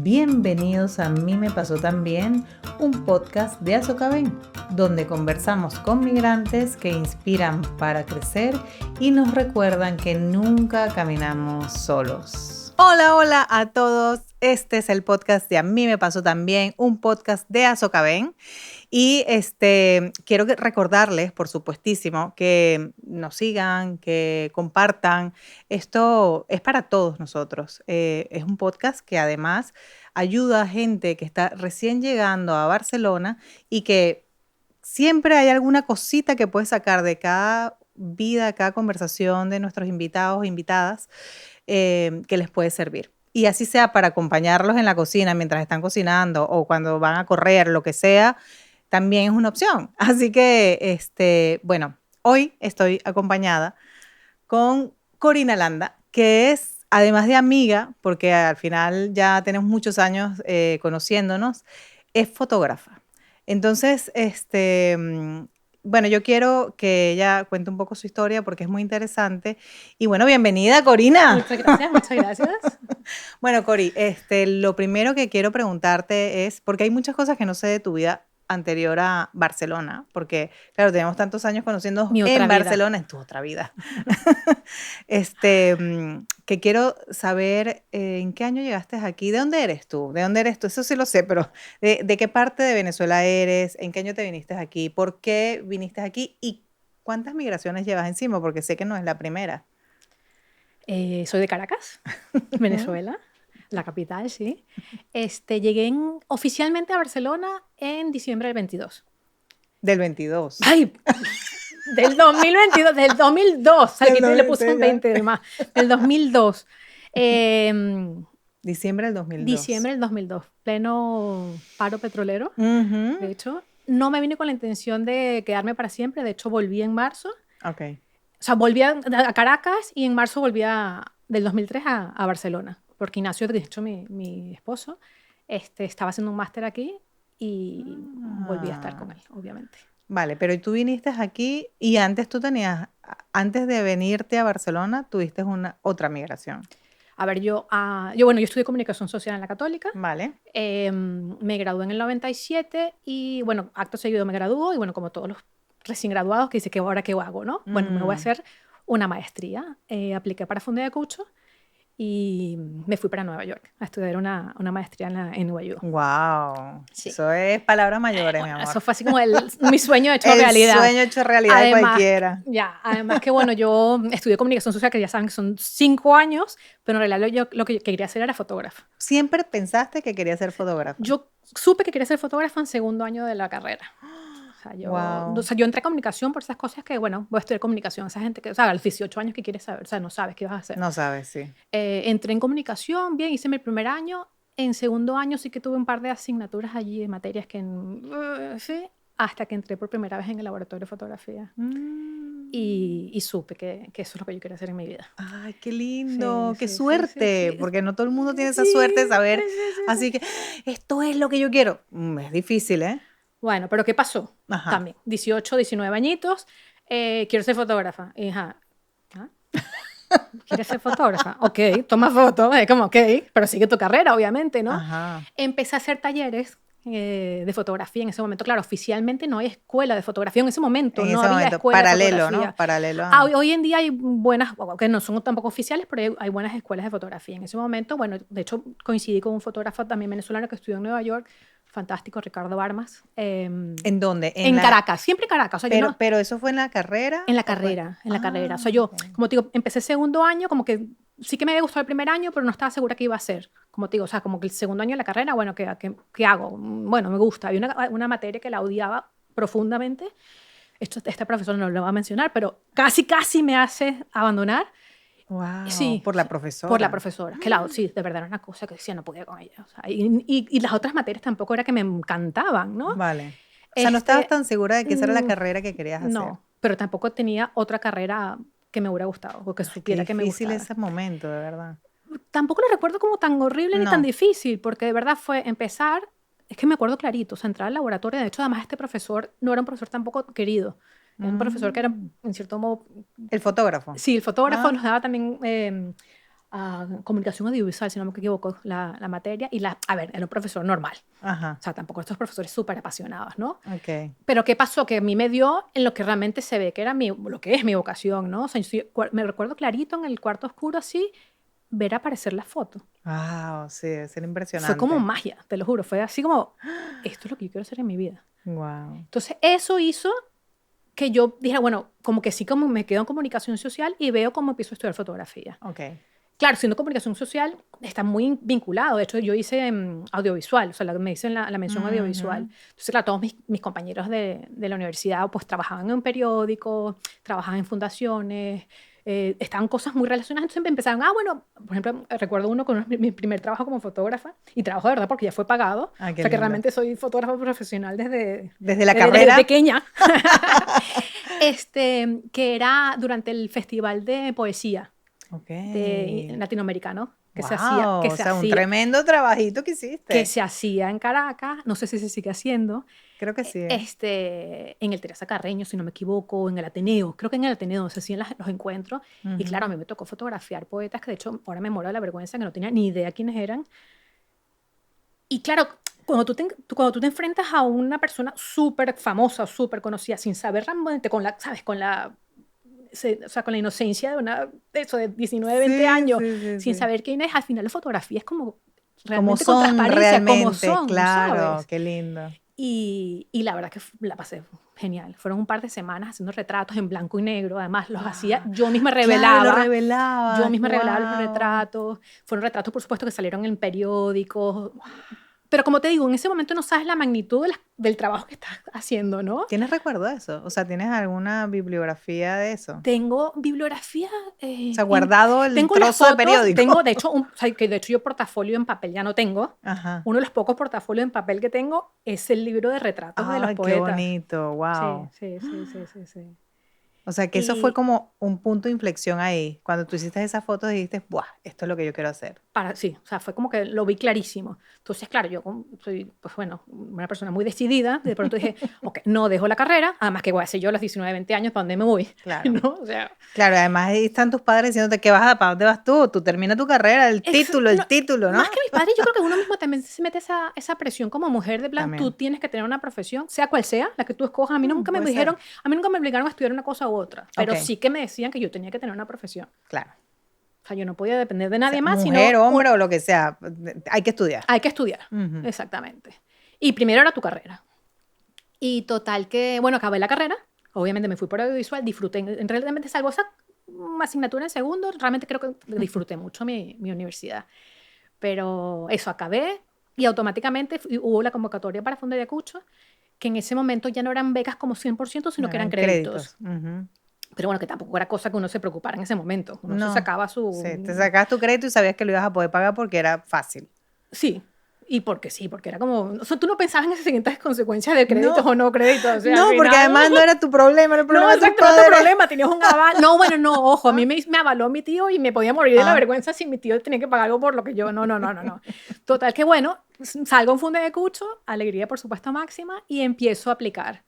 Bienvenidos a Mí Me Pasó También, un podcast de Azocaben, donde conversamos con migrantes que inspiran para crecer y nos recuerdan que nunca caminamos solos. Hola a todos, este es el podcast de A Mí Me Pasó También, un podcast de Azocaben. Y quiero recordarles, por supuestísimo, que nos sigan, que compartan. Esto es para todos nosotros. Es un podcast que además ayuda a gente que está recién llegando a Barcelona y que siempre hay alguna cosita que puedes sacar de cada vida, cada conversación de nuestros invitados e invitadas que les puede servir. Y así sea para acompañarlos en la cocina mientras están cocinando o cuando van a correr, lo que sea, también es una opción. Así que, bueno, hoy estoy acompañada con Corina Landa, que es, además de amiga, porque al final ya tenemos muchos años conociéndonos, es fotógrafa. Entonces, bueno, yo quiero que ella cuente un poco su historia porque es muy interesante. Y bueno, bienvenida, Corina. Muchas gracias, muchas gracias. Bueno, Cori, lo primero que quiero preguntarte es, porque hay muchas cosas que no sé de tu vida anterior a Barcelona, porque, claro, tenemos tantos años conociéndonos en Barcelona, en tu otra vida. Que quiero saber en qué año llegaste aquí, ¿de dónde eres tú? ¿De dónde eres tú? Eso sí lo sé, pero ¿de qué parte de Venezuela eres? ¿En qué año te viniste aquí? ¿Por qué viniste aquí? ¿Y cuántas migraciones llevas encima? Porque sé que no es la primera. Soy de Caracas, Venezuela, la capital, sí. Llegué oficialmente a Barcelona en diciembre del 22. Del 22. ¡Ay! Del 2022, del 2002. Aquí le puse un 20 de más. Del 2002. Diciembre del 2002. Diciembre del 2002. Pleno paro petrolero. Uh-huh. De hecho, no me vine con la intención de quedarme para siempre. De hecho, volví en marzo. Ok. O sea, volví a Caracas y en marzo volví del 2003 a Barcelona, porque Ignacio, de hecho, mi esposo, estaba haciendo un máster aquí y volví a estar con él, obviamente. Vale, pero tú viniste aquí y antes antes de venirte a Barcelona, tuviste otra migración. A ver, yo estudié comunicación social en la Católica. Vale. Me gradué en el 97 y, bueno, acto seguido me graduó y, bueno, como todos los recién graduados que dice que ahora qué hago, ¿no? Bueno, me voy a hacer una maestría. Apliqué para Fundación de Cucho y me fui para Nueva York a estudiar una maestría en NYU. Wow, Sí. Eso es palabras mayores, mi amor. Eso fue así como mi sueño hecho realidad. El sueño hecho realidad además, de cualquiera. Además que, bueno, yo estudié comunicación social, que ya saben que son 5 años, pero en realidad yo lo que quería hacer era fotógrafa. ¿Siempre pensaste que querías ser fotógrafa? Yo supe que quería ser fotógrafa en segundo año de la carrera. O sea, yo entré a comunicación por esas cosas que, bueno, voy a estudiar comunicación. Esa gente que, o sea, a los 18 años que quieres saber, o sea, no sabes qué vas a hacer. No sabes, sí. Entré en comunicación, bien, hice mi primer año. En segundo año sí que tuve un par de asignaturas allí de materias que, sí, hasta que entré por primera vez en el laboratorio de fotografía. Y supe que eso es lo que yo quería hacer en mi vida. Ay, qué lindo, qué suerte, porque no todo el mundo tiene esa suerte de saber. Así que esto es lo que yo quiero. Es difícil, ¿eh? Bueno, pero ¿qué pasó? Ajá. También, 18, 19 añitos, quiero ser fotógrafa. Hija, ¿quieres ser fotógrafa? Ok, toma fotos, es como, ok, pero sigue tu carrera, obviamente, ¿no? Ajá. Empecé a hacer talleres de fotografía en ese momento. Claro, oficialmente no hay escuela de fotografía en ese momento. No había escuela paralelo, de fotografía. ¿no? Paralelo. Hoy en día hay buenas, que no son tampoco oficiales, pero hay buenas escuelas de fotografía. En ese momento, bueno, de hecho coincidí con un fotógrafo también venezolano que estudió en Nueva York, fantástico, Ricardo Armas. ¿En dónde? En Caracas, siempre Caracas. O sea, pero eso fue en la carrera. En la carrera. O sea, yo, como te digo, empecé segundo año, como que sí que me había gustado el primer año, pero no estaba segura qué iba a hacer. Como te digo, o sea, como que el segundo año de la carrera, bueno, ¿qué hago? Bueno, me gusta. Había una materia que la odiaba profundamente. Este profesor no lo va a mencionar, pero casi me hace abandonar. Wow, sí, por la profesora. Por la profesora. Que sí, de verdad era una cosa que decía, no podía con ella. O sea, y las otras materias tampoco era que me encantaban, ¿no? Vale. O sea, no estabas tan segura de que esa era la carrera que querías hacer. No, pero tampoco tenía otra carrera que me hubiera gustado o que supiera que me gustaba. Qué difícil ese momento, de verdad. Tampoco lo recuerdo como tan horrible ni tan difícil, porque de verdad fue empezar, es que me acuerdo clarito, o sea, entrar al laboratorio. De hecho, además este profesor no era un profesor tampoco querido. Era un profesor que era, en cierto modo... ¿El fotógrafo? Sí, el fotógrafo nos daba también a comunicación audiovisual, si no me equivoco, la materia. Y a ver, era un profesor normal. Ajá. O sea, tampoco estos profesores súper apasionados, ¿no? Ok. Pero ¿qué pasó? Que a mí me dio en lo que realmente se ve que era lo que es mi vocación, ¿no? O sea, me recuerdo clarito en el cuarto oscuro así, ver aparecer la foto. Wow, sí, debe ser impresionante. Fue como magia, te lo juro. Fue así como, esto es lo que yo quiero hacer en mi vida. Wow. Entonces, eso hizo que yo dijera, bueno, como que sí, como me quedo en comunicación social y veo cómo empiezo a estudiar fotografía. Ok. Claro, siendo comunicación social está muy vinculado. De hecho, yo hice audiovisual, o sea, me hice la mención audiovisual. Entonces, claro, todos mis compañeros de la universidad pues trabajaban en periódicos, trabajaban en fundaciones, estaban cosas muy relacionadas. Entonces empezaron, bueno, por ejemplo, recuerdo uno con mi primer trabajo como fotógrafa, y trabajo de verdad porque ya fue pagado. Ah, O sea, que lindo. realmente soy fotógrafa profesional desde la carrera. Desde pequeña. Que era durante el Festival de Poesía. Okay. Latinoamericano que Wow, se hacía o sea, un tremendo trabajito que hiciste. que se hacía en Caracas, no sé si se sigue haciendo. Creo que sí. En el Teresa Carreño, si no me equivoco, en el Ateneo, creo que en el Ateneo se hacían los encuentros. Y claro, a mí me tocó fotografiar poetas que de hecho ahora me muero de la vergüenza, que no tenía ni idea quiénes eran. Y claro, cuando tú te enfrentas a una persona súper famosa o súper conocida sin saber realmente ¿sabes? Con la inocencia de 19, 20 años, sin saber quién es, al final la fotografía es como realmente con transparencia, realmente, como son, claro, ¿sabes? Qué lindo. Y la verdad que la pasé genial. Fueron un par de semanas haciendo retratos en blanco y negro, además los hacía, yo misma revelaba. Claro, lo revelaba. Yo misma revelaba los retratos. Fueron retratos, por supuesto, que salieron en periódicos. Pero como te digo, en ese momento no sabes la magnitud del trabajo que estás haciendo, ¿no? ¿Tienes recuerdo de eso? O sea, ¿tienes alguna bibliografía de eso? Tengo bibliografía. O sea, guardado el tengo trozo de periódico. Tengo, de hecho, que de hecho yo portafolio en papel ya no tengo. Ajá. Uno de los pocos portafolios en papel que tengo es el libro de retratos de los poetas. Qué bonito, wow. Sí. O sea, que eso fue como un punto de inflexión ahí. Cuando tú hiciste esas fotos dijiste, ¡buah! Esto es lo que yo quiero hacer. Sí, o sea, fue como que lo vi clarísimo. Entonces, claro, yo soy, pues bueno, una persona muy decidida. De pronto dije, ok, no dejo la carrera. Además, que voy a hacer yo a los 19, 20 años? ¿Para dónde me voy? Claro. ¿No? O sea, claro, además ahí están tus padres diciéndote que ¿para dónde vas tú? Tú termina tu carrera, el título, ¿no? Más que mis padres, yo creo que uno mismo también se mete esa presión como mujer de plan, También. Tú tienes que tener una profesión, sea cual sea, la que tú escojas. A mí nunca me dijeron, a mí nunca me obligaron a estudiar una cosa u otra, pero sí que me decían que yo tenía que tener una profesión. Claro. O sea, yo no podía depender de nadie más. Mujer, hombre o lo que sea, hay que estudiar. Hay que estudiar, exactamente. Y primero era tu carrera. Y total que, bueno, acabé la carrera, obviamente me fui por audiovisual, disfruté, realmente salvo esa asignatura en segundo, realmente creo que disfruté mucho mi universidad. Pero eso, acabé y automáticamente hubo la convocatoria para Fondo de Ayacucho, que en ese momento ya no eran becas como 100%, sino que eran créditos. Pero bueno, que tampoco era cosa que uno se preocupara en ese momento. Uno se sacaba su... Sí, te sacabas tu crédito y sabías que lo ibas a poder pagar porque era fácil. Sí, y porque era como... O sea, tú no pensabas en esas siguientes consecuencias de créditos o no créditos. O sea, no, porque además no era tu problema, era el problema de tu problema, tenías un aval. No, bueno, no, ojo, a mí me avaló mi tío y me podía morir de la vergüenza si mi tío tenía que pagar algo por lo que yo... No. Total que bueno, salgo en Fondo de Ayacucho, alegría por supuesto máxima, y empiezo a aplicar.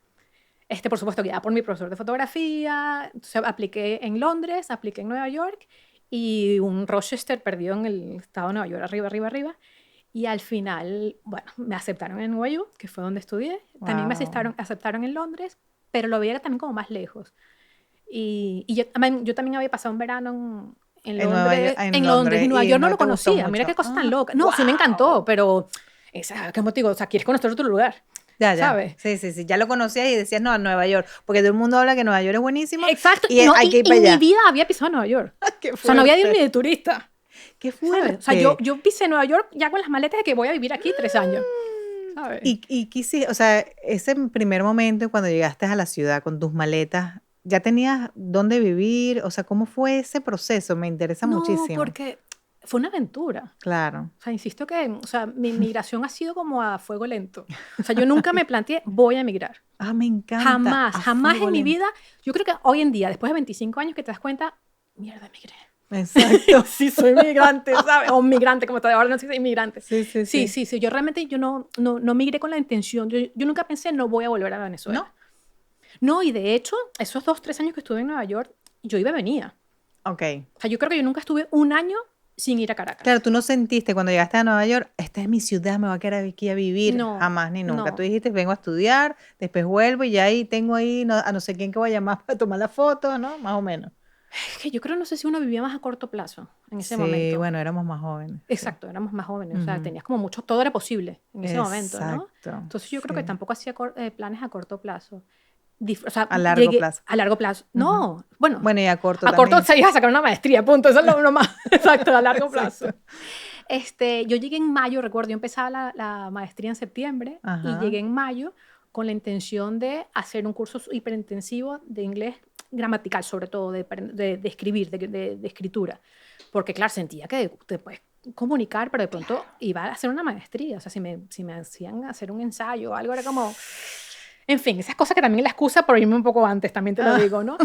Por supuesto, guiada por mi profesor de fotografía. Entonces, apliqué en Londres, apliqué en Nueva York y un Rochester perdido en el estado de Nueva York, arriba. Y al final, bueno, me aceptaron en NYU, que fue donde estudié. También me aceptaron en Londres, pero lo veía también como más lejos. Y yo también había pasado un verano en Londres. En Nueva York no lo conocía. Mira qué cosa tan loca. No, sí me encantó, pero... ¿Qué motivo? O sea, quieres conocer otro lugar. Ya. ¿Sabes? Sí. Ya lo conocías y decías, no, a Nueva York. Porque todo el mundo habla que Nueva York es buenísimo. Exacto. Y hay que ir para allá. En mi vida había pisado Nueva York. Qué o sea, no había ido ni de turista. Qué fuerte. ¿Sabes? O sea, yo pisé Nueva York ya con las maletas de que voy a vivir aquí 3 años. ¿Sabes? ¿Y qué hiciste? O sea, ese primer momento cuando llegaste a la ciudad con tus maletas, ¿ya tenías dónde vivir? O sea, ¿cómo fue ese proceso? Me interesa muchísimo. No, porque... fue una aventura. Claro. O sea, insisto que mi migración ha sido como a fuego lento. O sea, yo nunca me planteé, voy a emigrar. Me encanta. Jamás en mi vida. Yo creo que hoy en día, después de 25 años, que te das cuenta, mierda, emigré. Exacto. Sí, soy migrante, ¿sabes? O migrante, como está ahora, no soy inmigrante. Sí. Yo realmente no migré con la intención. Yo nunca pensé, no voy a volver a Venezuela. No, y de hecho, esos 2, 3 años que estuve en Nueva York, yo iba y venía. Ok. O sea, yo creo que yo nunca estuve un año sin ir a Caracas. Claro, tú no sentiste cuando llegaste a Nueva York, esta es mi ciudad, me voy a quedar aquí a vivir, No, jamás ni nunca. no. Tú dijiste, vengo a estudiar, después vuelvo y ya ahí tengo ahí a no sé quién que voy a llamar para tomar la foto, ¿no? Más o menos. Es que yo creo, no sé si uno vivía más a corto plazo en ese Sí, momento. bueno, éramos más jóvenes. Sí. Exacto, éramos más jóvenes, o sea, Ujú. tenías como mucho, todo era posible en ese momento, ¿no? Exacto, Entonces yo creo que sí. tampoco hacía planes a corto plazo. O sea, A largo plazo. a largo plazo. Ujú. No, bueno, Bueno, y a corto a corto también. se iba a sacar una maestría, punto, eso es lo más exacto, a largo plazo. Exacto. Yo llegué en mayo, recuerdo, yo empezaba la maestría en septiembre y Ajá. llegué en mayo con la intención de hacer un curso hiperintensivo de inglés gramatical, sobre todo, de escribir, de escritura. Porque, claro, sentía que te puedes comunicar, pero de pronto iba a hacer una maestría. O sea, si me hacían hacer un ensayo o algo, era como... En fin, esas cosas que también es la excusa por irme un poco antes, también te lo digo, ¿no?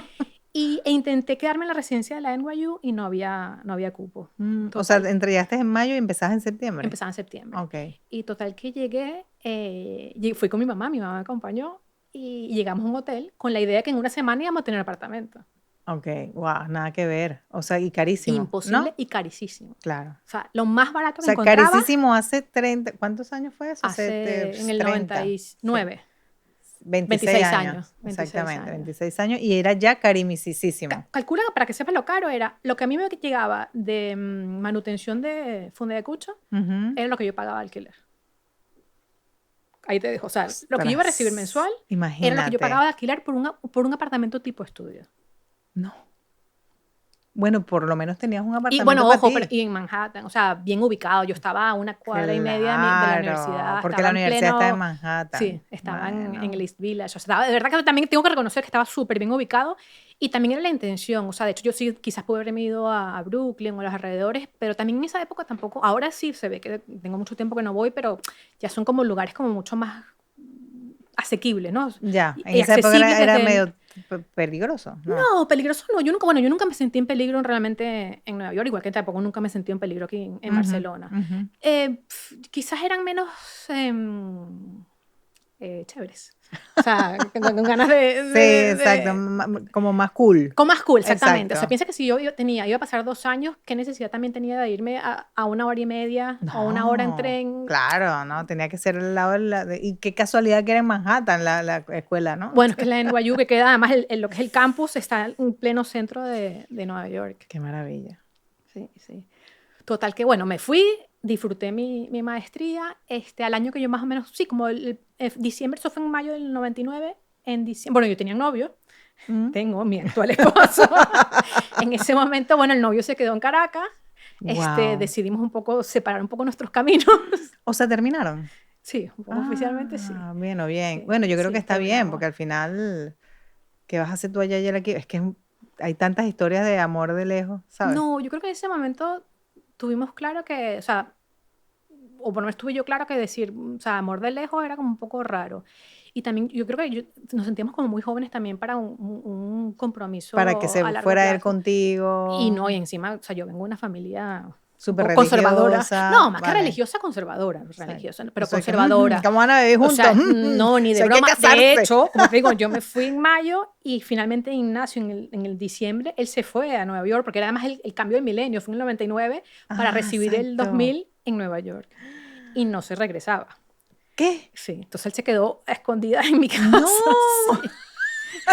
E intenté quedarme en la residencia de la NYU y no había cupo. O sea, Total, entregaste en mayo y empezaste en septiembre. empezaba en septiembre. Ok. Y total que llegué, fui con mi mamá me acompañó y llegamos a un hotel con la idea de que en una semana íbamos a tener apartamento. Ok, wow, nada que ver. O sea, y carísimo, Imposible ¿no? y carísimo. Claro. O sea, lo más barato O que sea, encontraba carísimo hace 30, ¿cuántos años fue eso? en el 30, sí. 99. 26 años. años. 26 Exactamente, años. 26 años y era ya carísimo. Calcula, para que sepas lo caro, era lo que a mí me llegaba de manutención de funda de cucho, Ujú. era lo que yo pagaba de alquiler. Ahí te dejo. O sea, lo que yo iba a recibir mensual era lo que yo pagaba de alquiler por un apartamento tipo estudio. No. Bueno, por lo menos tenías un Y apartamento bueno, para ojo, ti. y en Manhattan, o sea, bien ubicado. Yo estaba a una cuadra y media de la universidad. Porque Estaba la en universidad está en pleno... Manhattan. Sí, estaba en el Bueno. East Village. O sea, de verdad que también tengo que reconocer que estaba súper bien ubicado y también era la intención. O sea, de hecho, yo sí quizás pude haberme ido a Brooklyn o a los alrededores, pero también en esa época tampoco. Ahora sí se ve que tengo mucho tiempo que no voy, pero ya son como lugares como mucho más asequibles, ¿no? Ya, en Y esa época accesibles era desde... medio peligroso, ¿no? No, peligroso no. Yo nunca me sentí en peligro realmente en Nueva York, igual que tampoco nunca me sentí en peligro aquí en Ujú, Barcelona. ujú. Quizás eran menos chéveres. O sea, con ganas Sí, exacto, como más cool. Con más cool, exactamente. O sea, Exacto. piensa que si yo iba a pasar 2 años, ¿qué necesidad también tenía de irme a 1 hora y media o 1 hora en No, tren? claro, no, tenía que ser al lado y qué casualidad que era en Manhattan la escuela, ¿no? Bueno, es que la NYU, que queda además, lo que es el campus, está en pleno centro de Nueva York. Qué maravilla. Sí, sí. Total que, bueno, me fui, disfruté mi maestría, al año que yo más o menos, sí, como diciembre, eso fue en mayo del 99, en diciembre, bueno, yo tenía novio, tengo mi actual esposo. En ese momento, bueno, el novio se quedó en Caracas, Wow. decidimos un poco separar un poco nuestros caminos. O sea, terminaron. Sí, oficialmente sí. Bien o bien. Sí, Bueno, yo creo que sí, está bien, terminamos. porque al final, ¿qué vas a hacer tú allá y él aquí? Es que hay tantas historias de amor de lejos, ¿sabes? No, yo creo que en ese momento tuvimos claro que, o sea, o por lo menos tuve yo claro que decir, o sea, amor de lejos era como un poco raro. Y también yo creo que nos sentíamos como muy jóvenes también para un compromiso Para que se a largo fuera él plazo. contigo. Y no, y encima, o sea, yo vengo de una familia Súper conservadora. religiosa. No, más que Vale. religiosa, conservadora. Religiosa, pero Eso es que, conservadora. ¿cómo van a vivir O juntos? sea, no, ni de Eso hay que broma. De casarse. hecho, como te digo, yo me fui en mayo y finalmente Ignacio en el diciembre, él se fue a Nueva York, porque era además el cambio del milenio, fue en el 99, para recibir el exacto. 2000 en Nueva York. Y no se regresaba. ¿Qué? Sí, entonces él se quedó a escondidas en mi casa. ¡No! Sí.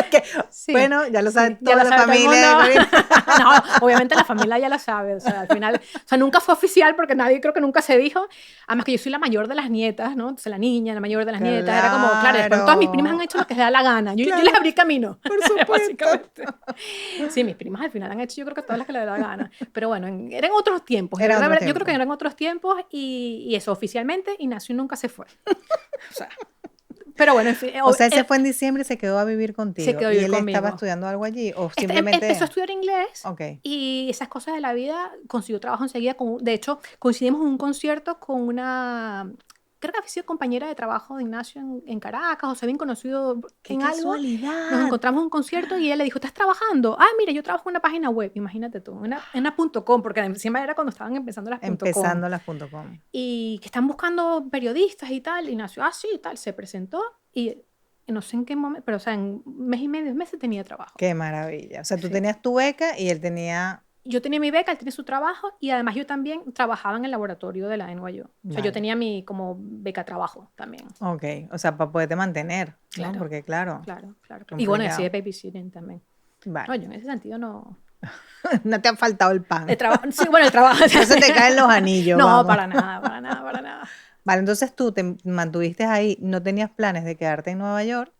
Que, Sí, bueno, ya lo sabe sí, toda ya lo la sabe todo el familia. mundo. No, obviamente la familia ya lo sabe. O sea, al final, o sea, nunca fue oficial porque nadie creo que nunca se dijo. Además que yo soy la mayor de las nietas, ¿no? Entonces la niña, la mayor de las nietas. Era como, claro, después todas mis primas han hecho lo que les da la gana. Yo les abrí camino. Por supuesto. Básicamente. Sí, mis primas al final han hecho yo creo que todas las que les da la gana. Pero bueno, eran otros tiempos. Era otro Yo tiempo. creo que eran otros tiempos y eso, oficialmente Ignacio nunca se fue. O sea, pero bueno, en fin. O sea, él se fue en diciembre y se quedó a vivir contigo. Se quedó a vivir ¿Y él conmigo. estaba estudiando algo allí? ¿O simplemente...? Empezó a estudiar inglés Ok. y esas cosas de la vida, consiguió trabajo enseguida. De hecho, coincidimos en un concierto con una, creo que había sido compañera de trabajo de Ignacio en Caracas, o se habían conocido ¡Qué en algo. casualidad! Nos encontramos en un concierto y él le dijo, ¿estás trabajando? Ah, mira, yo trabajo en una página web, imagínate tú, en una .com, porque encima era cuando estaban empezando las Empezando .com. las .com. Y que están buscando periodistas y tal. Ignacio, sí, y tal, se presentó y no sé en qué momento, pero o sea, en mes y medio, 2 meses tenía trabajo. Qué maravilla. O sea, tú Sí. tenías tu beca y él tenía yo tenía mi beca, él tenía su trabajo y además yo también trabajaba en el laboratorio de la NYU. O sea, yo tenía mi como beca trabajo también. Ok, o sea, para poderte mantener, Claro. ¿no? Porque claro. Claro. Y bueno, complicado. así de babysitting también. Vale. No, yo en ese sentido no... No te ha faltado el pan. Sí, bueno, el trabajo. No se te caen los anillos, No, vamos. para nada. Vale, entonces tú te mantuviste ahí, ¿no tenías planes de quedarte en Nueva York?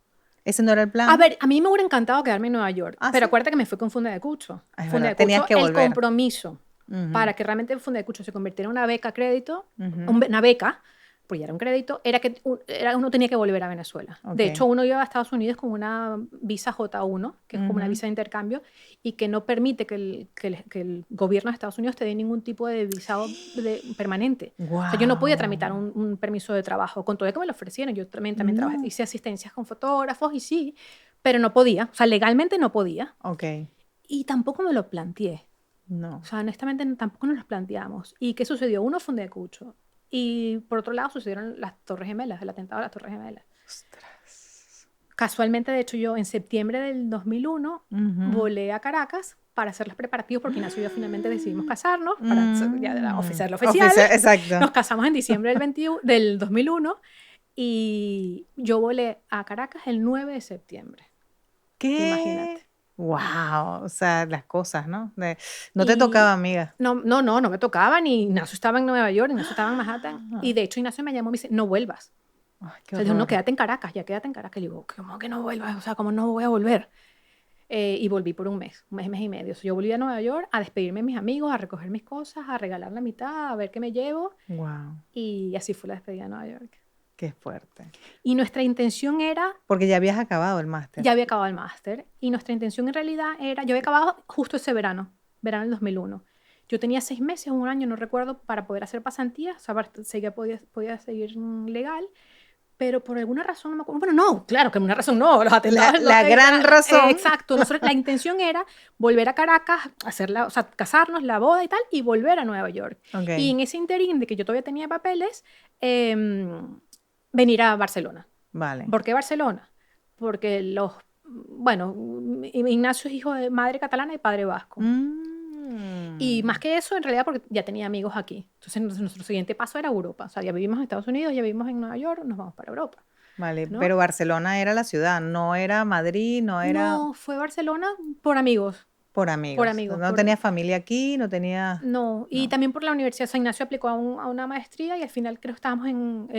¿Ese no era el plan? A ver, a mí me hubiera encantado quedarme en Nueva York, ¿Ah, pero sí? acuérdate que me fui con Funde de Cucho. Es Funde verdad, de tenías Cucho, que el volver. compromiso para que realmente el Funde de Cucho se convirtiera en una beca crédito, una beca, porque ya era un crédito, era que uno tenía que volver a Venezuela. Ok. De hecho, uno iba a Estados Unidos con una visa J1, que es como una visa de intercambio, y que no permite que el gobierno de Estados Unidos te dé ningún tipo de visado permanente. Wow. O sea, yo no podía tramitar un permiso de trabajo, con todo de que me lo ofrecieron. Yo también trabajé, hice asistencias con fotógrafos y sí, pero no podía. O sea, legalmente no podía. Ok. Y tampoco me lo planteé. No. O sea, honestamente tampoco nos los planteamos. ¿Y qué sucedió? Uno fue un de Cucho. Y por otro lado sucedieron las Torres Gemelas, el atentado a las Torres Gemelas. Ostras. Casualmente, de hecho, yo en septiembre del 2001 volé a Caracas para hacer los preparativos porque Ignacio y yo finalmente decidimos casarnos para ya oficial oficial. Exacto. Nos casamos en diciembre del 2001 y yo volé a Caracas el 9 de septiembre. ¿Qué? Imagínate. Wow, o sea, las cosas, ¿no? No te tocaba, amiga. No me tocaba, ni Ignacio estaba en Nueva York, Ignacio estaba en Manhattan. Y de hecho Ignacio me llamó y me dice, no vuelvas. Ay, O sea, dijo, no, quédate en Caracas, ya quédate en Caracas. Y le digo, ¿cómo que no vuelvas? O sea, ¿cómo no voy a volver? Y volví por un mes y medio. O sea, yo volví a Nueva York a despedirme de mis amigos, a recoger mis cosas, a regalar la mitad, a ver qué me llevo. Wow. Y así fue la despedida de Nueva York. Qué fuerte. Y nuestra intención era... Porque ya habías acabado el máster. Ya había acabado el máster. Y nuestra intención en realidad era... Yo había acabado justo ese verano del 2001. Yo tenía 6 meses, un año, no recuerdo, para poder hacer pasantías. O sea, podía seguir legal. Pero por alguna razón, no me acuerdo. Bueno, no, claro que una razón no. Los atentados, la gran razón. Exacto. La intención era volver a Caracas, o sea, casarnos, la boda y tal, y volver a Nueva York. Okay. Y en ese interín de que yo todavía tenía papeles, venir a Barcelona. Vale. ¿Por qué Barcelona? Porque Ignacio es hijo de madre catalana y padre vasco. Y más que eso, en realidad, porque ya tenía amigos aquí. Entonces, nuestro siguiente paso era Europa. O sea, ya vivimos en Estados Unidos, ya vivimos en Nueva York, nos vamos para Europa. Vale, ¿no? Pero Barcelona era la ciudad, no era Madrid, no era... No, fue Barcelona por amigos. Por amigos. Por amigos. No tenía familia aquí, no tenía... No, y también por la universidad. O sea, Ignacio aplicó a una maestría y al final creo que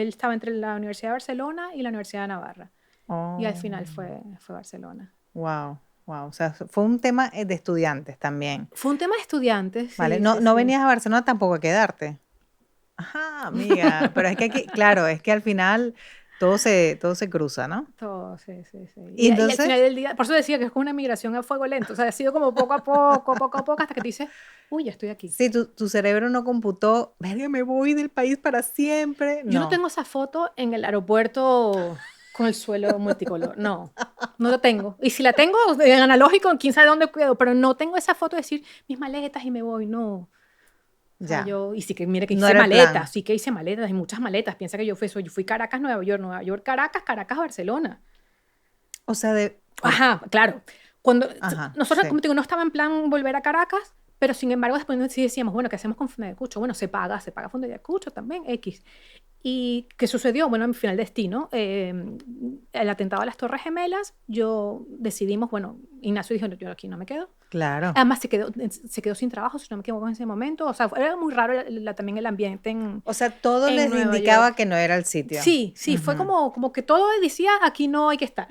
él estaba entre la Universidad de Barcelona y la Universidad de Navarra. Oh. Y al final fue Barcelona. Wow. O sea, fue un tema de estudiantes también. Fue un tema de estudiantes. Sí, vale, no venías a Barcelona tampoco a quedarte. Ajá, amiga, pero es que aquí, claro, es que al final todo se cruza, ¿no? Todo, sí. Y entonces, y al final del día, por eso decía que es como una migración a fuego lento, o sea, ha sido como poco a poco, hasta que te dices, uy, ya estoy aquí. Sí, tu cerebro no computó, verga, me voy del país para siempre. Yo no tengo esa foto en el aeropuerto con el suelo multicolor, no lo tengo. Y si la tengo en analógico, quién sabe dónde quedo, pero no tengo esa foto de decir mis maletas y me voy, no. O sea, y sí que mire que hice maletas, sí que hice maletas, hay muchas maletas. Piensa que yo fui Caracas, Nueva York, Caracas, Barcelona. O sea, Ajá, claro. Cuando nosotros, como te digo, no estaba en plan volver a Caracas, pero sin embargo después sí decíamos, bueno, ¿qué hacemos con Funde de Cucho? Bueno, se paga Funde de Cucho también, X. ¿Y qué sucedió? Bueno, en mi final destino, el atentado a las Torres Gemelas, decidimos, bueno, Ignacio dijo, yo aquí no me quedo. Claro. Además se quedó sin trabajo, si no me equivoco, en ese momento. O sea, era muy raro también el ambiente O sea, todo les indicaba que no era el sitio. Sí, fue como que todo decía, aquí no hay que estar.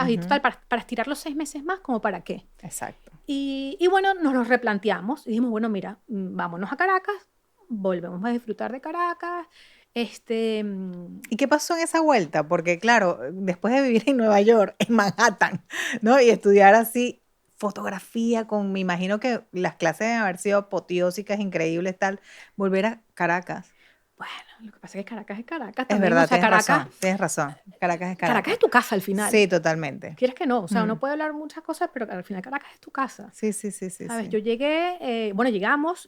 Y total, para estirar los 6 meses más, ¿como para qué? Exacto. Y bueno, nos lo replanteamos y dijimos, bueno, mira, vámonos a Caracas, volvemos a disfrutar de Caracas. ¿Y qué pasó en esa vuelta? Porque claro, después de vivir en Nueva York, en Manhattan, ¿no? Y estudiar así fotografía me imagino que las clases deben haber sido apoteósicas, increíbles, tal, volver a Caracas. Bueno, lo que pasa es que Caracas es Caracas. Es verdad, tienes razón. Caracas es Caracas. Caracas es tu casa al final. Sí, totalmente. ¿Quieres que no? O sea, uno puede hablar muchas cosas, pero al final Caracas es tu casa. Sí. ¿Sabes? Yo llegué, llegamos...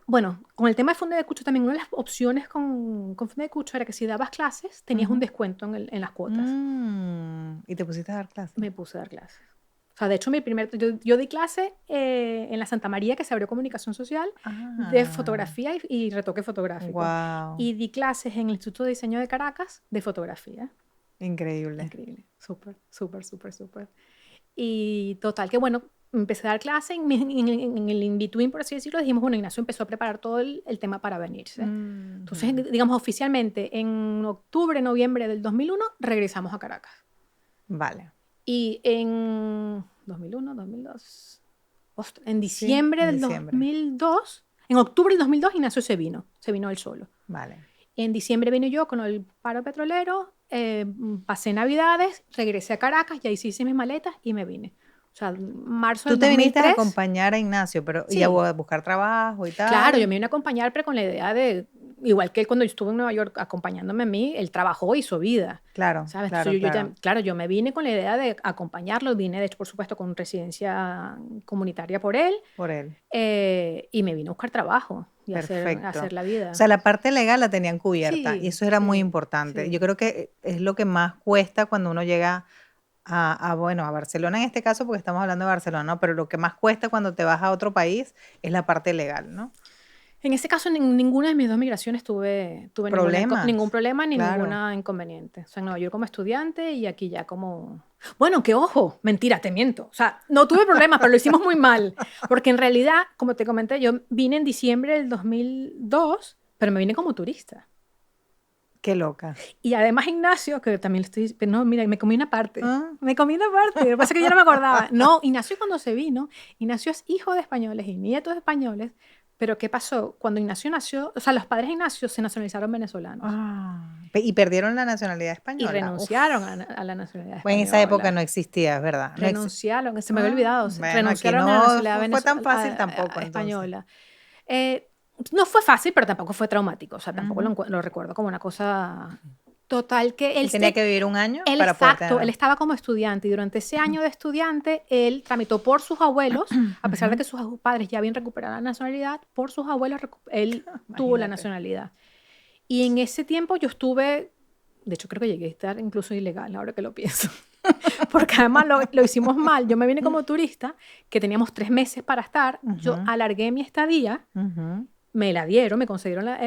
Bueno, con el tema de Funde de Cucho también una de las opciones con Funde de Cucho era que si dabas clases tenías un descuento en las cuotas. ¿Y te pusiste a dar clases? Me puse a dar clases. O sea, de hecho, yo di clase en la Santa María, que se abrió comunicación social, de fotografía y retoque fotográfico. Wow. Y di clases en el Instituto de Diseño de Caracas de fotografía. Increíble. Increíble. Súper, súper, súper, súper. Y total, que bueno, empecé a dar clase en el in-between, por así decirlo. Dijimos, bueno, Ignacio empezó a preparar todo el tema para venirse. Entonces, digamos, oficialmente, en octubre, noviembre del 2001, regresamos a Caracas. Vale. Y en 2001, 2002, en diciembre del 2002, en octubre del 2002, Ignacio se vino él solo. Vale. En diciembre vine yo con el paro petrolero, pasé Navidades, regresé a Caracas, y ahí sí hice mis maletas y me vine. O sea, marzo del 2003. Tú te viniste a acompañar a Ignacio, pero sí. Y a buscar trabajo y tal. Claro, yo me vine a acompañar, pero con la idea de, igual que él cuando yo estuve en Nueva York acompañándome a mí, él trabajó, hizo vida. Claro, ¿sabes? claro. Yo me vine con la idea de acompañarlo, vine de hecho, por supuesto, con residencia comunitaria por él. Y me vine a buscar trabajo y hacer la vida. O sea, la parte legal la tenían cubierta, y eso era muy importante. Sí. Yo creo que es lo que más cuesta cuando uno llega a Barcelona en este caso, porque estamos hablando de Barcelona, ¿no? Pero lo que más cuesta cuando te vas a otro país es la parte legal, ¿no? En este caso, en ninguna de mis dos migraciones tuve ningún problema ni ninguna inconveniente. O sea, en Nueva York como estudiante y aquí ya como... Bueno, que ojo, mentira, te miento. O sea, no tuve problemas, pero lo hicimos muy mal. Porque en realidad, como te comenté, yo vine en diciembre del 2002, pero me vine como turista. Qué loca. Y además Ignacio, que también no, mira, me comí una parte. Me comí una parte. Lo que pasa es que yo no me acordaba. No, Ignacio cuando se vino, Ignacio es hijo de españoles y nieto de españoles. Pero ¿qué pasó? Cuando Ignacio nació, o sea, los padres de Ignacio se nacionalizaron venezolanos. Y perdieron la nacionalidad española. Y renunciaron a la nacionalidad española. Bueno, en esa época no existía, es verdad. Renunciaron, se me había olvidado. Bueno, renunciaron a la nacionalidad no fue tan fácil tampoco, española. No fue fácil, pero tampoco fue traumático. O sea, tampoco lo recuerdo como una cosa... Total, que él tenía que vivir un año para poder tener... Él estaba como estudiante y durante ese año de estudiante él tramitó por sus abuelos, a pesar de que sus padres ya habían recuperado la nacionalidad, por sus abuelos él tuvo la nacionalidad. Y en ese tiempo yo estuve, de hecho creo que llegué a estar incluso ilegal, ahora que lo pienso, porque además lo hicimos mal. Yo me vine como turista, que teníamos 3 meses para estar, yo alargué mi estadía, me la dieron, me concedieron la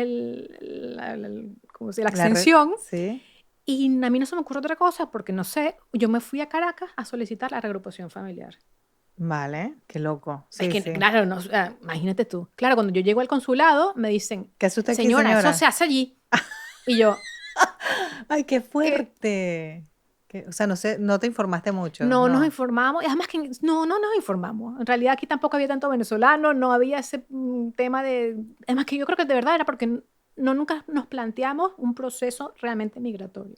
extensión. Sí. Y a mí no se me ocurre otra cosa porque, no sé, yo me fui a Caracas a solicitar la reagrupación familiar. Vale, qué loco. Sí, claro, imagínate tú. Claro, cuando yo llego al consulado me dicen, ¿qué hace usted aquí, señora, eso se hace allí. Y yo... ¡Ay, qué fuerte! O sea, no te informaste mucho. No nos informamos. Y además que no nos informamos. En realidad aquí tampoco había tanto venezolano, no había ese tema de... Además que yo creo que de verdad era porque nunca nos planteamos un proceso realmente migratorio.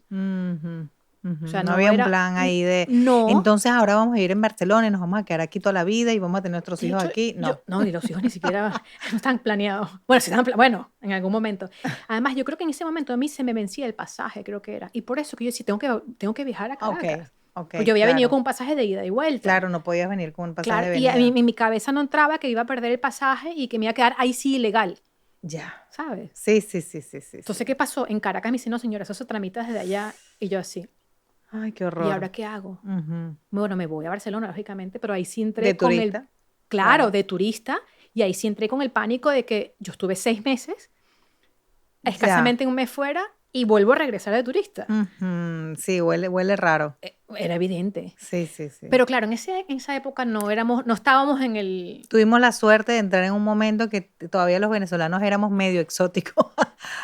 O sea, no había un plan ahí de... No. Entonces ahora vamos a ir en Barcelona y nos vamos a quedar aquí toda la vida y vamos a tener nuestros hijos aquí. No, ni los hijos ni siquiera no están planeados. Bueno, en algún momento. Además, yo creo que en ese momento a mí se me vencía el pasaje, creo que era. Y por eso que yo decía, tengo que viajar a Caracas. Okay, pues yo había venido con un pasaje de ida y vuelta. Claro, no podías venir con un pasaje de venida. Y en mi cabeza no entraba que iba a perder el pasaje y que me iba a quedar ahí sí ilegal. Ya. ¿Sabes? Sí. Entonces, ¿qué pasó? En Caracas me dicen, no, señora, eso se tramita desde allá. Y yo así. Ay, qué horror. ¿Y ahora qué hago? Bueno, me voy a Barcelona, lógicamente, pero ahí sí entré ¿De con turista? Claro, de turista. Y ahí sí entré con el pánico de que yo estuve 6 meses, escasamente un mes fuera, y vuelvo a regresar de turista. Sí, huele raro. Era evidente. Sí. Pero claro, en esa época no estábamos en el... Tuvimos la suerte de entrar en un momento que todavía los venezolanos éramos medio exóticos.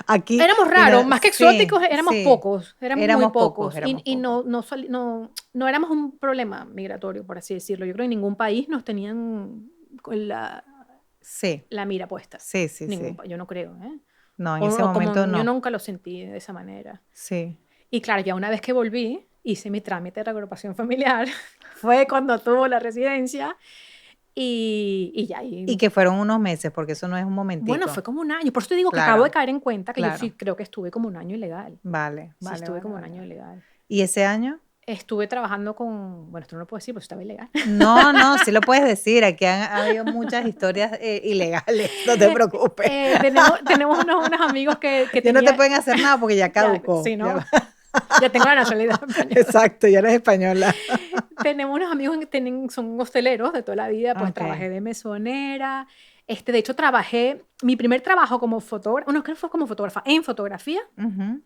Aquí éramos raros, más que exóticos, éramos pocos. Éramos muy pocos. Y no éramos un problema migratorio, por así decirlo. Yo creo que en ningún país nos tenían la mira puesta. Sí. Yo no creo, ¿eh? No, en ese momento no. Yo nunca lo sentí de esa manera. Sí. Y claro, ya una vez que volví, hice mi trámite de reagrupación familiar. Fue cuando tuvo la residencia. Y ya. Y que fueron unos meses, porque eso no es un momentito. Bueno, fue como un año. Por eso te digo que acabo de caer en cuenta que yo sí creo que estuve como un año ilegal. Vale. Estuve como un año ilegal. ¿Y ese año? Estuve trabajando con... Bueno, esto no lo puedo decir porque estaba ilegal. No, sí lo puedes decir. Aquí ha habido muchas historias ilegales. No te preocupes. Tenemos unos amigos que no te pueden hacer nada porque ya caducó. Sí, ¿no? Ya tengo la nacionalidad española. Exacto, ya eres española. Tenemos unos amigos que son hosteleros de toda la vida, pues Ok. trabajé de mesonera. De hecho, mi primer trabajo como fotógrafa, no, creo que fue como fotógrafa, en fotografía, Ujú.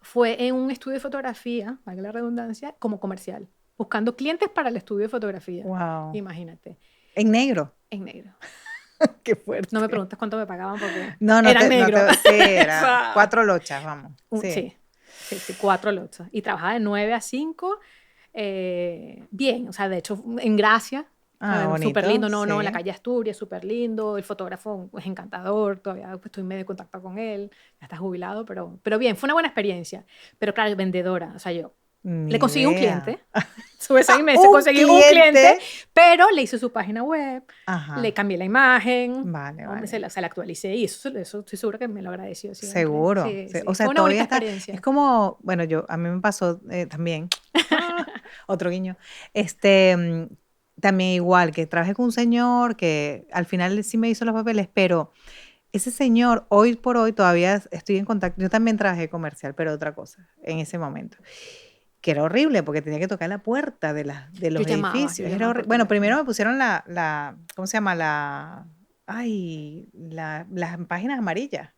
fue en un estudio de fotografía, valga la redundancia, como comercial, buscando clientes para el estudio de fotografía. Wow. Imagínate, En negro. en negro. Qué No me fuerte. preguntes cuánto me pagaban porque No, eran negros. sí, era O sea, 4 lochas, vamos. Sí. sí, 4 lochas. Y trabajaba de 9 a 5, bien, o sea, de hecho, en Gracia, Ah, súper bonito, lindo, no, en la sí. calle Asturias, súper lindo, el fotógrafo es encantador, todavía pues, estoy medio en contacto con él, ya está jubilado, pero bien, fue una buena experiencia. Pero claro, vendedora, o sea, yo Ni le conseguí un idea. cliente, sube 6 meses, Un conseguí un cliente, cliente. pero le hice su página web, le Ajá. cambié la imagen, Vale, hombre, vale. se la actualicé y eso estoy segura que me lo agradeció siempre. Seguro. Sí, Sí. O sí, sea, fue una todavía bonita está. Es experiencia. como, bueno, a mí me pasó también. Otro guiño. También igual, que trabajé con un señor que al final sí me hizo los papeles, pero ese señor, hoy por hoy, todavía estoy en contacto. Yo también trabajé comercial, pero otra cosa, en ese momento. Que era horrible porque tenía que tocar la puerta de los Yo edificios. llamaba por Bueno, primero teléfono. me pusieron ¿cómo se llama? Las páginas amarillas.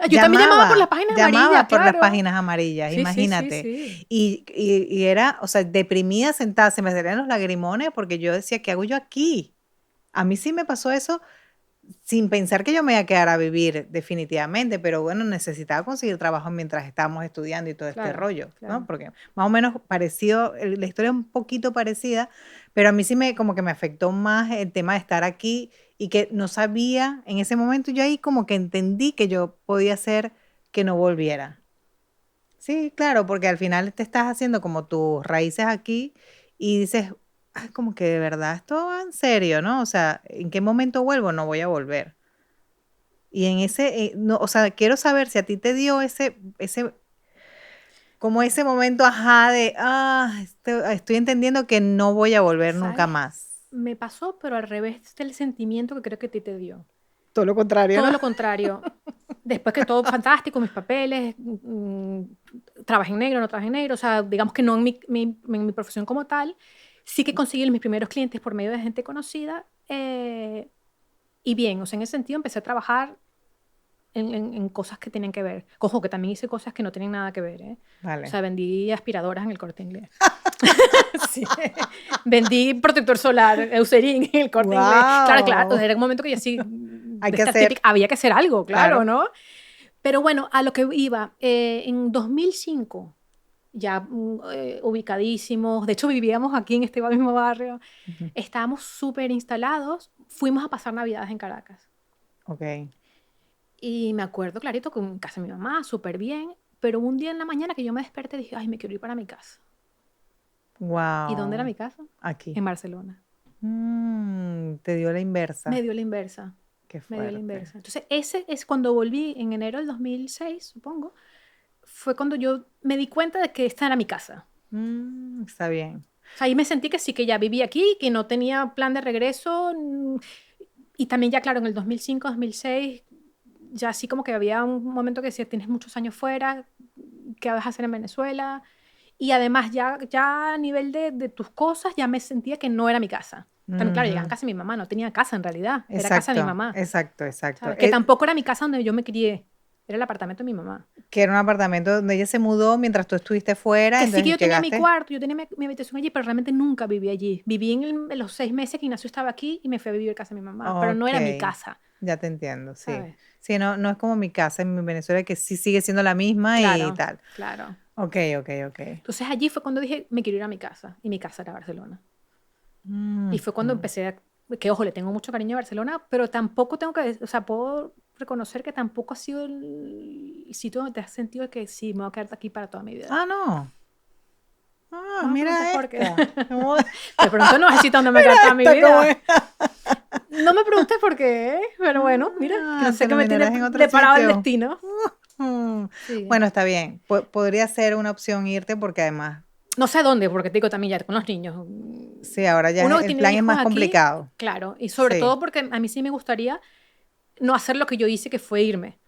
Yo también llamaba por las Llamaba, páginas amarillas, llamaba por las claro. páginas amarillas, Sí, sí, sí, imagínate. sí. Y era, o sea, deprimida sentada, se me salían los lagrimones porque yo decía, ¿qué hago yo aquí? A mí sí me pasó eso sin pensar que yo me iba a quedar a vivir definitivamente, pero bueno, necesitaba conseguir trabajo mientras estábamos estudiando y todo este Claro, rollo, ¿no? claro. Porque más o menos parecido, la historia es un poquito parecida, pero a mí sí como que me afectó más el tema de estar aquí y que no sabía, en ese momento yo ahí como que entendí que yo podía hacer que no volviera. Sí, claro, porque al final te estás haciendo como tus raíces aquí y dices, "Ay, como que de verdad esto va en serio, ¿no? O sea, ¿en qué momento vuelvo? No voy a volver. Y en no, o sea, quiero saber si a ti te dio como ese momento, ajá, estoy entendiendo que no voy a volver nunca ¿Sabes? más. Me pasó, pero al revés del sentimiento que creo que a ti te dio. Todo lo contrario, Todo ¿no? lo contrario. Después que todo fantástico, mis papeles, trabajé en negro, no trabajé en negro, o sea, digamos que no en mi profesión como tal, sí que conseguí mis primeros clientes por medio de gente conocida, y bien, o sea, en ese sentido empecé a trabajar en cosas que tienen que ver. Cojo, que también hice cosas que no tienen nada que ver, ¿eh? O Vale. sea, vendí aspiradoras en el Corte Inglés. Sí. Vendí protector solar, Eucerin en el Corte Inglés. Claro, claro, ¡Wow! era un momento que ya sí, Hay de que estas hacer, típicas, había que hacer algo, claro, claro. ¿no? Pero bueno, a lo que iba, en 2005, ya ubicadísimos, de hecho vivíamos aquí en este mismo barrio, Ujú. estábamos súper instalados, fuimos a pasar Navidades en Caracas. Ok. Y me acuerdo clarito que en casa de mi mamá, súper bien, pero un día en la mañana que yo me desperté dije, ay, me quiero ir para mi casa. ¿Y dónde era Wow. mi casa? Aquí. En Barcelona. Te dio la Me inversa. dio la inversa, Qué me dio la fuerte. inversa. Entonces, ese es cuando volví en enero del 2006, supongo, fue cuando yo me di cuenta de que esta era mi casa. Está bien. O sea, ahí me sentí que sí, que ya vivía aquí, que no tenía plan de regreso. Y también ya, claro, en el 2005, 2006, ya así como que había un momento que decía, tienes muchos años fuera, ¿qué vas a hacer en Venezuela? Y además ya a nivel de tus cosas, ya me sentía que no era mi casa. También, claro, llegaba a Ujú. casa de mi mamá, no tenía casa en realidad, era casa de mi Exacto, mamá, exacto, exacto. ¿sabes? Que tampoco era mi casa donde yo me crié, era el apartamento de mi mamá. Que era un apartamento donde ella se mudó mientras tú estuviste fuera, Que sí que entonces yo tenía mi llegaste. cuarto, yo tenía mi habitación allí, pero realmente nunca viví allí. Viví en los 6 meses que Ignacio estaba aquí y me fui a vivir a casa de mi mamá, pero no Ok, era mi casa, ya te entiendo, sí. ¿sabes? Sí, no, no es como mi casa en Venezuela, que sí sigue siendo la misma y Claro, tal. claro. Ok, ok, ok. Entonces allí fue cuando dije, me quiero ir a mi casa, y mi casa era Barcelona. Y fue cuando Ujú. empecé que ojo, le tengo mucho cariño a Barcelona, pero tampoco tengo que, o sea, puedo reconocer que tampoco ha sido el sitio donde te has sentido que sí, me voy a quedar aquí para toda mi vida. Ah, no. Ah, No me preguntes mira por qué. esta. De pronto no es el sitio donde me voy a Mira quedar toda mi esta, ¿cómo es? vida. No me preguntes por qué, pero bueno, mira, que no sé qué me tiene Terminarás en otro preparado el sitio. destino. Mm. Sí. Bueno, está bien. Podría ser una opción irte porque además, No sé dónde, porque te digo también ya con los niños. sí, ahora ya Uno que el tiene plan es hijos más aquí, complicado. claro, y sobre Sí. todo porque a mí sí me gustaría no hacer lo que yo hice, que fue irme.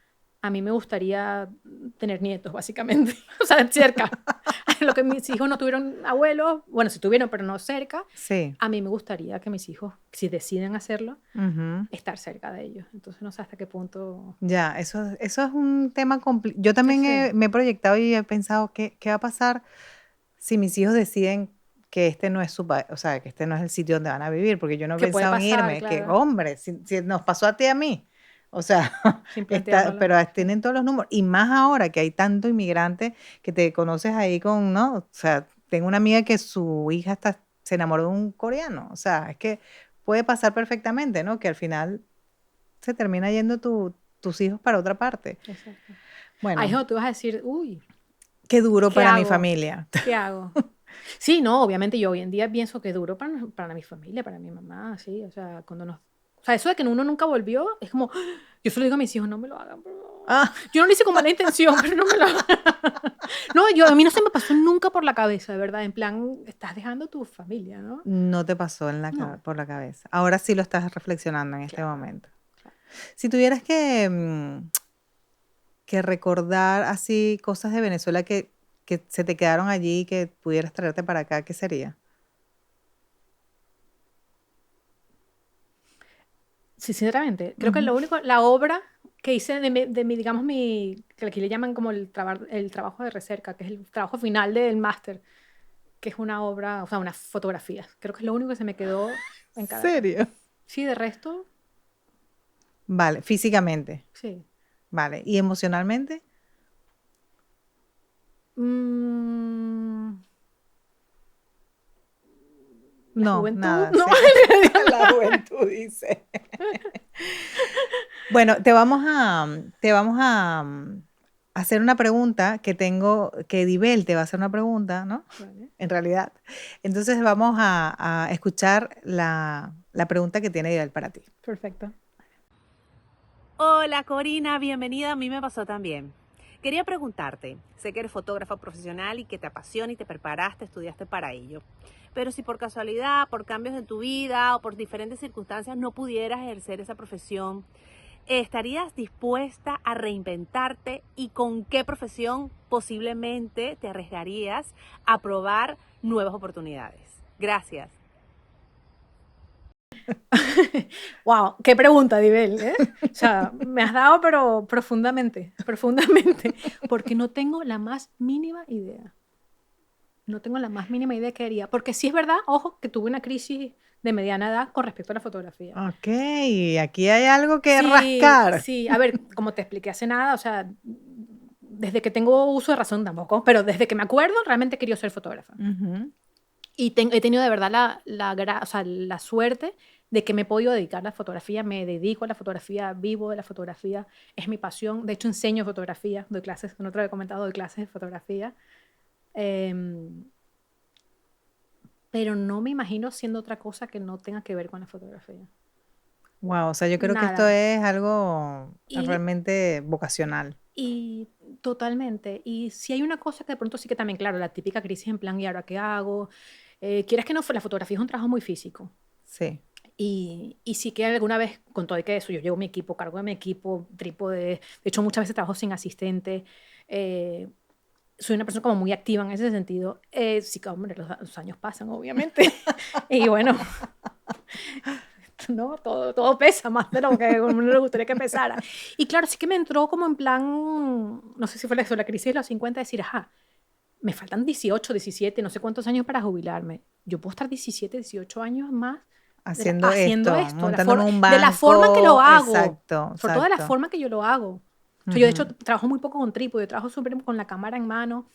a mí me gustaría tener nietos, básicamente. O sea, cerca. Lo que mis hijos no tuvieron abuelos, bueno, sí tuvieron, pero no cerca. Sí. A mí me gustaría que mis hijos, si deciden hacerlo, Ujú. estar cerca de ellos. Entonces, no sé hasta qué punto... Ya, eso es un tema complicado. Yo también Sí. me he proyectado y he pensado, ¿qué va a pasar si mis hijos deciden que este no es o sea, que este no es el sitio donde van a vivir? Porque yo no he Que puede pensado en pasar, irme, que claro, hombre, si nos pasó a ti y a mí. O sea, sin planteárnoslo. pero Sí. tienen todos los números. Y más ahora que hay tanto inmigrante que te conoces ahí con, ¿no? O sea, tengo una amiga que su hija se enamoró de un coreano. O sea, es que puede pasar perfectamente, ¿no? Que al final se termina yendo tus hijos para otra parte. Exacto. Ahí es Bueno, donde tú vas a decir, uy, qué duro ¿qué para mi hago? familia. ¿Qué hago? Sí, no, obviamente yo hoy en día pienso que es duro para mi familia, para mi mamá, sí, o sea, cuando nos... O sea, eso de que uno nunca volvió, es como, yo solo digo a mis hijos, no me lo hagan, por favor. Ah, Yo no lo hice con mala intención, pero no me lo hagan. No, a mí no se me pasó nunca por la cabeza, de verdad, en plan, estás dejando tu familia, ¿no? no te pasó No, por la cabeza. Ahora sí lo estás reflexionando en este claro, momento. claro. Si tuvieras que recordar así cosas de Venezuela que se te quedaron allí y que pudieras traerte para acá, ¿qué sería? Sí, sinceramente, creo que Ujú. lo único, la obra que hice digamos, que aquí le llaman como el trabajo de recerca, que es el trabajo final del máster, que es una obra, o sea, unas fotografías. Creo que es lo único que se me quedó en Caracas. ¿Serio? Sí, de resto, Vale, físicamente. sí. Vale. ¿Y emocionalmente? Mm, la No, juventud, nada, no, cero. en realidad. La juventud dice. Bueno, te vamos a hacer una pregunta que tengo, que Dibel te va a hacer una pregunta, ¿no? Vale, En realidad. Entonces vamos a escuchar la pregunta que tiene Dibel para ti. perfecto. Hola Corina, bienvenida. A mí me pasó también. Quería preguntarte, sé que eres fotógrafa profesional y que te apasiona y te preparaste, estudiaste para ello. Pero si por casualidad, por cambios en tu vida o por diferentes circunstancias no pudieras ejercer esa profesión, ¿estarías dispuesta a reinventarte y con qué profesión posiblemente te arriesgarías a probar nuevas oportunidades? Gracias. Wow, qué pregunta, Dibel, ¿eh? O sea, me has dado, pero profundamente, profundamente, porque no tengo la más mínima idea. No tengo la más mínima idea qué haría. Porque sí es verdad, ojo, que tuve una crisis de mediana edad con respecto a la fotografía. Ok, aquí hay algo que Sí, rascar. sí. A ver, como te expliqué hace nada, o sea, desde que tengo uso de razón tampoco, pero desde que me acuerdo, realmente quería ser fotógrafa. Ujú. Y he tenido de verdad o sea, la suerte de que me he podido dedicar a la fotografía, me dedico a la fotografía, vivo de la fotografía, es mi pasión. De hecho, enseño fotografía, doy clases, no te lo he comentado, doy clases de fotografía. Em, pero no me imagino siendo otra cosa que no tenga que ver con la fotografía. Wow, o sea, yo creo que esto Nada. es algo Y, realmente vocacional. y totalmente. Y si hay una cosa que de pronto sí que también, claro, la típica crisis en plan, ¿y ahora qué hago? Quieres que no, la fotografía es un trabajo muy físico. Sí. Y sí que alguna vez, con todo y que eso, yo llevo mi equipo, cargo de mi equipo, trípode, de hecho muchas veces trabajo sin asistente, eh, soy una persona como muy activa en ese sentido. Sí que, hombre, los años pasan, obviamente. Y bueno, ¿no? Todo pesa más de lo que a uno le gustaría que pesara. Y claro, sí que me entró como en plan, no sé si fue eso, la crisis de los 50, decir, ajá, me faltan 18, 17, no sé cuántos años para jubilarme. Yo puedo estar 17, 18 años más Haciendo haciendo esto, esto, montándome un de la forma en que lo banco. hago, Exacto, sobre todo de la exacto. forma que yo lo hago. O sea, yo de hecho Ujú. trabajo muy poco con trípode, trabajo siempre con la cámara en mano,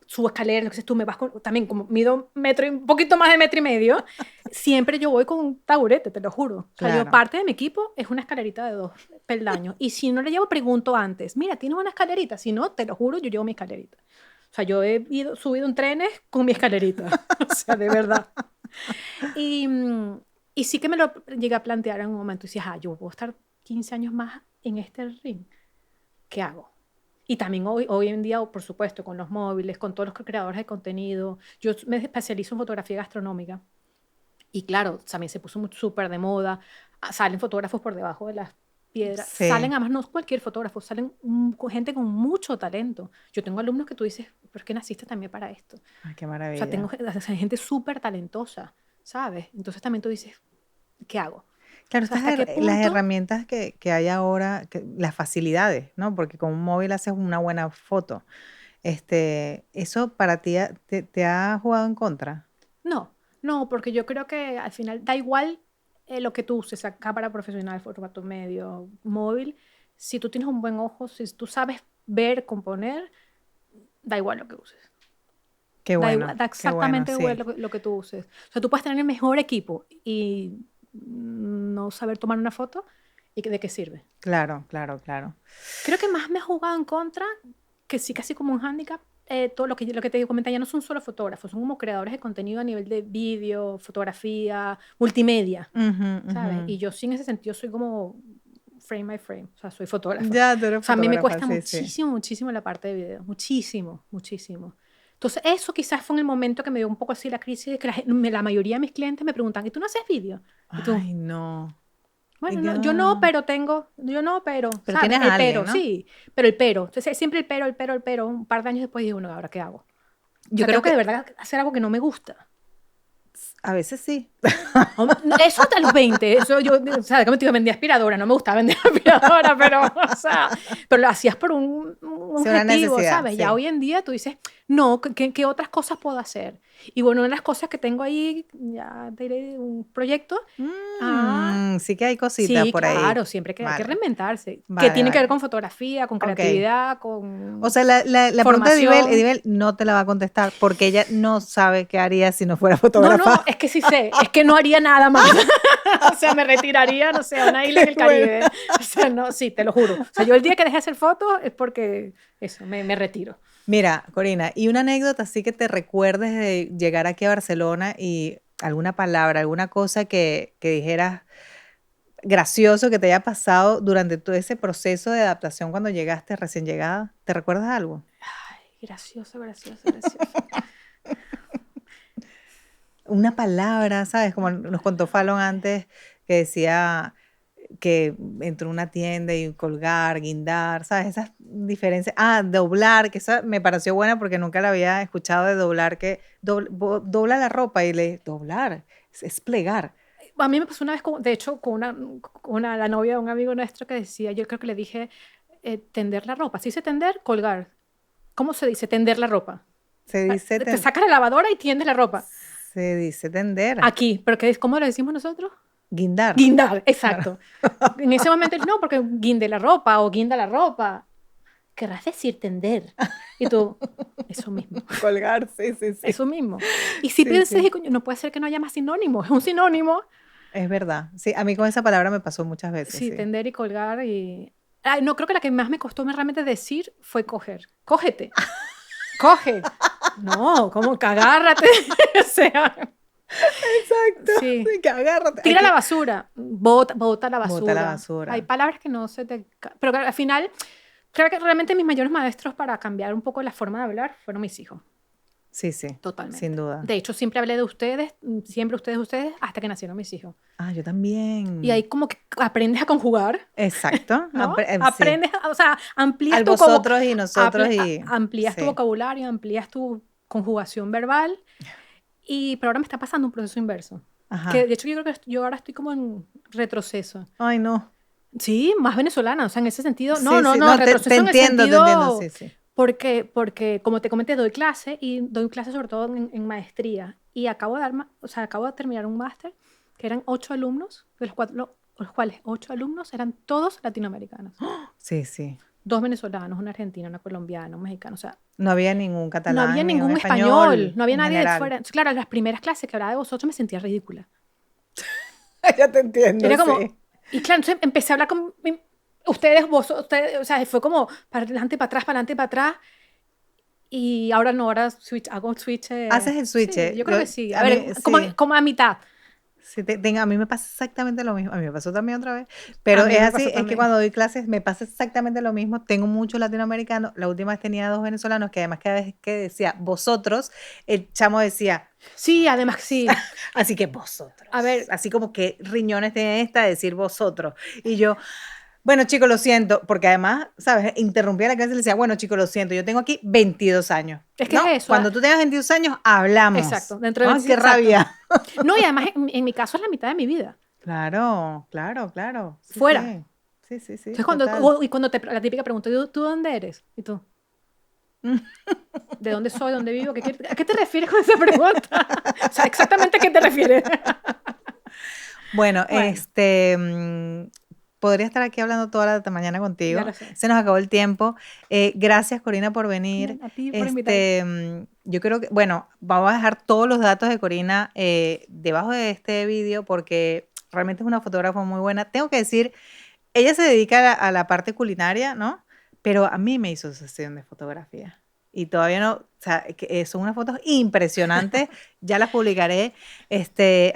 subo escaleras, entonces tú me vas también como mido metro y un poquito más de metro y medio, siempre yo voy con un taburete, te lo juro. O sea, yo Claro. parte de mi equipo es una escalerita de 2 peldaños y si no le llevo pregunto antes, mira, ¿tienes una escalerita? Si no, te lo juro, yo llevo mi escalerita. O sea, yo he subido en trenes con mi escalerita. O sea, de verdad. Y, y sí que me lo llegué a plantear en un momento. Y decía, ah, yo puedo estar 15 años más en este ring. ¿Qué hago? Y también hoy en día, por supuesto, con los móviles, con todos los creadores de contenido. Yo me especializo en fotografía gastronómica. Y claro, también se puso súper de moda. Salen fotógrafos por debajo de las piedra. Sí. Salen, además, no cualquier fotógrafo, salen gente con mucho talento. Yo tengo alumnos que tú dices, ¿por qué naciste también para esto? Ay, qué O maravilla. sea, tengo gente súper talentosa, ¿sabes? Entonces también tú dices, ¿qué hago? Claro, O sea, ¿hasta qué las punto? herramientas que hay ahora, las facilidades, ¿no? Porque con un móvil haces una buena foto. ¿Eso para ti te ha jugado en contra? No, no, porque yo creo que al final da igual lo que tú uses, sea cámara profesional, formato medio, móvil. Si tú tienes un buen ojo, si tú sabes ver, componer, da igual lo que uses. Qué Da, bueno, da qué bueno, exactamente igual sí. lo que tú uses. O sea, tú puedes tener el mejor equipo y no saber tomar una foto y de qué sirve. Claro, claro, claro. Creo que más me ha jugado en contra, que sí casi como un hándicap, todo lo que te comenté, ya no son solo fotógrafos, son como creadores de contenido a nivel de vídeo, fotografía, multimedia, Ujú, ¿sabes? ujú. Y yo sí en ese sentido soy como frame by frame, o sea, soy fotógrafa. Ya, tú O eres sea, a mí me fotógrafa, cuesta sí, sí. muchísimo, muchísimo la parte de video, muchísimo, muchísimo. Entonces, eso quizás fue en el momento que me dio un poco así la crisis de que la mayoría de mis clientes me preguntan, ¿y tú no haces vídeo? Y tú, Ay, no. bueno, Y no, yo no, no. pero, Pero ¿sabes? tienes El a alguien, pero, ¿no? sí, pero el pero. Entonces, siempre el pero. Un par de años después digo, bueno, ¿ahora qué hago? O Yo sea, creo tengo que de que verdad hacer algo que no me gusta. a veces sí. Eso hasta los 20, eso yo, o sea, como te digo, vendía aspiradora, no me gustaba vender aspiradora, pero, o sea, pero lo hacías por un Sí, una objetivo, necesidad, ¿sabes? Ya sí. hoy en día tú dices, no, ¿qué otras cosas puedo hacer? Y bueno, una de las cosas que tengo ahí, ya te diré, un proyecto, Sí que hay cositas sí, por ahí. claro, siempre que hay que Vale, reinventarse, que vale, tiene que ver vale. con fotografía, con Ok. creatividad, O con sea, la pregunta de formación. Edibel no te la va a contestar porque ella no sabe qué haría si no fuera No, no, fotógrafa. es que sí sé, es que no haría nada más. O sea, me retiraría, no sé, a una isla en Qué el bueno. Caribe. O sea, no, sí, te lo juro. O sea, yo el día que dejé de hacer fotos es porque eso, me retiro. Mira, Corina, y una anécdota así que te recuerdes de llegar aquí a Barcelona y alguna palabra, alguna cosa que dijeras gracioso que te haya pasado durante todo ese proceso de adaptación cuando llegaste recién llegada. ¿Te recuerdas algo? Ay, gracioso, gracioso, gracioso. Una palabra, ¿sabes? Como nos contó Fallon antes, que decía que entró a una tienda y colgar, guindar, ¿sabes? Esas diferencias. Ah, doblar, que esa me pareció buena porque nunca la había escuchado de doblar, que dobla la ropa y le doblar, es plegar. A mí me pasó una vez, de hecho, la novia de un amigo nuestro que decía, yo creo que le dije, tender la ropa. ¿Se dice tender? Colgar. ¿Cómo se dice tender la ropa? Se dice, Te sacas la lavadora y tiendes la ropa. se dice tender, Aquí, pero ¿cómo lo decimos nosotros? guindar. Guindar, Claro. exacto. En ese momento, no, porque guinde la ropa o guinda la ropa. Querrás decir tender. Y tú, eso mismo, Colgar, sí, sí, sí. eso mismo. Y si Sí, pensé, sí. coño, no puede ser que no haya más sinónimos. Es un sinónimo. Es verdad. Sí, a mí con esa palabra me pasó muchas veces, Sí, sí. tender y colgar. Y... Ay, no, creo que la que más me costó realmente decir fue coger. Cógete. Coge. No, como que agárrate. O sea, Exacto. sí. Sí, que agárrate. Tira Aquí. la basura. Bota la basura. Bota la basura. Hay palabras que no se te... Pero que al final, creo que realmente mis mayores maestros para cambiar un poco la forma de hablar fueron mis hijos. Sí, sí. Totalmente. Sin duda. De hecho, siempre hablé de ustedes, siempre ustedes, hasta que nacieron mis hijos. Ah, yo también. Y ahí como que aprendes a conjugar, Exacto. ¿no? Sí. Aprendes, o sea, amplías Al tu vosotros y nosotros y... amplías tu Sí. vocabulario, amplías tu conjugación verbal. Pero ahora me está pasando un proceso inverso. Ajá. Que de hecho yo creo que yo ahora estoy como en retroceso. Ay, no. Sí, más venezolana, o sea, en ese sentido. Sí, No, sí. retroceso Te en el entiendo, te sentido. entiendo. Sí, sí. Porque, como te comenté, doy clase y doy clases sobre todo en maestría. Y acabo de terminar un máster que eran 8 alumnos, de los cuales 8 alumnos eran todos latinoamericanos. Sí, sí. 2 venezolanos, una argentina, una colombiana, un mexicano. O sea, No había ningún no catalán, había ni un ningún español, no había en nadie de general. fuera. Entonces, claro, las primeras clases que hablaba de vosotros me sentía ridícula. Ya te entiendo, Era como, sí. y claro, entonces empecé a hablar con ustedes, o sea, fue como para adelante, para atrás, para adelante, para atrás. Y ahora no, hago switch. Haces el switch, Sí, yo creo que sí. A a ver, mí, sí. como a mitad. Sí, a mí me pasa exactamente lo mismo. A mí me pasó también otra vez. Pero A mí es me así, pasó es que también. cuando doy clases me pasa exactamente lo mismo. Tengo muchos latinoamericanos. La última vez tenía 2 venezolanos que además cada vez que decía vosotros, el chamo decía, Sí, además sí. así que vosotros. A ver. Así como que riñones tiene esta de decir vosotros. Y yo, Bueno, chicos, lo siento, porque además, ¿sabes? Interrumpía la clase y le decía, bueno, chicos, lo siento, yo tengo aquí 22 años. Es que ¿no? es eso. Cuando tú tengas 22 años, hablamos. Exacto. Dentro de ¡Ay, qué rabia! No, y además en mi caso es la mitad de mi vida. Claro, claro, claro. Sí, Fuera. Sí, sí, sí. Entonces, cuando la típica pregunta, ¿tú dónde eres? ¿Y tú? ¿De dónde soy? ¿Dónde vivo? ¿A qué te refieres con esa pregunta? O sea, exactamente a qué te refieres. Bueno, podría estar aquí hablando toda la mañana contigo. Ya lo sé. Se nos acabó el tiempo. Gracias, Corina, por venir. A ti por invitarme. Yo creo que, bueno, vamos a dejar todos los datos de Corina debajo de este vídeo porque realmente es una fotógrafa muy buena. Tengo que decir, ella se dedica a la parte culinaria, ¿no? Pero a mí me hizo sesión de fotografía. Y todavía no, o sea, son unas fotos impresionantes. Ya las publicaré.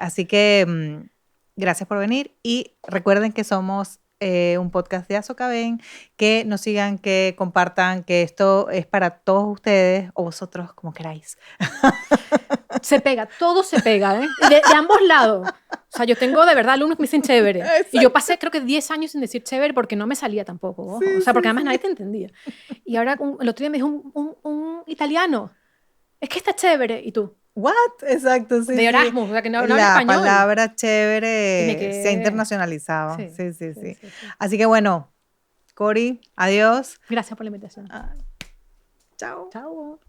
Así que gracias por venir. Y recuerden que somos un podcast de Azocaben. Que nos sigan, que compartan, que esto es para todos ustedes o vosotros, como queráis. Se pega, todo se pega, ¿eh? De ambos lados. O sea, yo tengo de verdad alumnos que me dicen chévere. Exacto. Y yo pasé creo que 10 años sin decir chévere porque no me salía tampoco. Ojo. Sí, o sea, porque sí, además sí. nadie te entendía. Y ahora el otro día me dijo un italiano, es que está chévere. ¿Y tú? What? Exacto, sí. De sí. Erasmus, o sea, que no habla La español. palabra Y me chévere quedé- se ha internacionalizado. Sí, Sí, sí, sí. sí. Así que bueno, Cori, adiós. Gracias por la invitación. Chao. Chao.